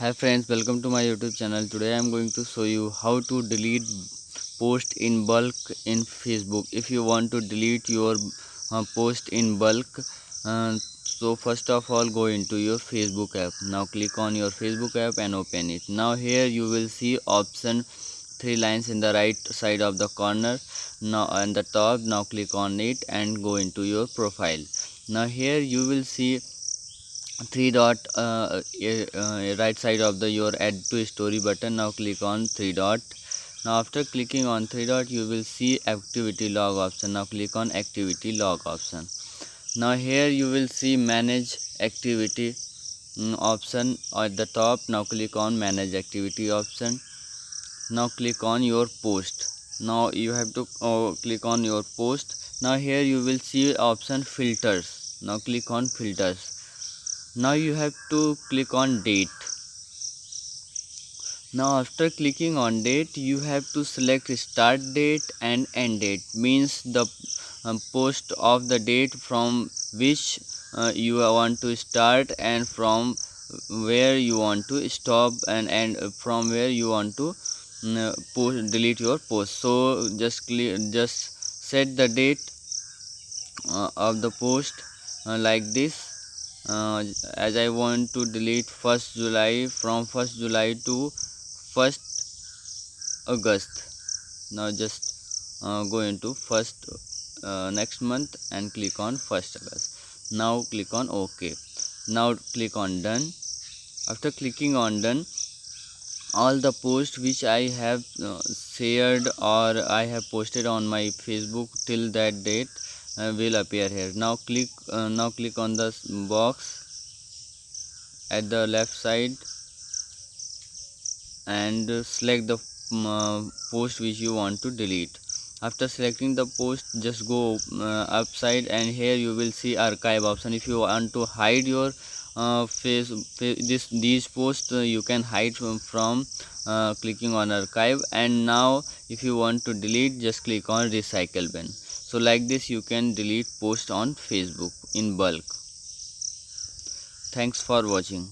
Hi friends, welcome to my YouTube channel. Today I am going to show you how to delete post in bulk in Facebook. If you want to delete your post in bulk, so first of all go into your Facebook app. Now click on your Facebook app and open it. Now here you will see option three lines in the right side of the corner. Now on the top, now click on it and go into your profile. Now here you will see three dot right side of the your add to story button. Now click on three dot. Now after clicking on three dot you will see activity log option. Now click on activity log option. Now here you will see manage activity option at the top. Now click on manage activity option. Now click on your post. Now you have to click on your post. Now here you will see option filters. Now click on filters. Now you have to click on date. Now after clicking on date you have to select start date and end date, means the post of the date from which you want to start and from where you want to stop, and from where you want to delete your post. So just set the date of the post like this. As I want to delete 1st July, from 1st July to 1st August. Now just go into first next month and click on 1st August. Now click on OK. Now click on done. After clicking on done, all the posts which I have shared or I have posted on my Facebook till that date will appear here. Now click on the box at the left side and select the post which you want to delete. After selecting the post, just go upside and here you will see archive option. If you want to hide your these posts, you can hide from clicking on archive. And now if you want to delete, just click on recycle bin. So like this you can delete post on Facebook in bulk. Thanks for watching.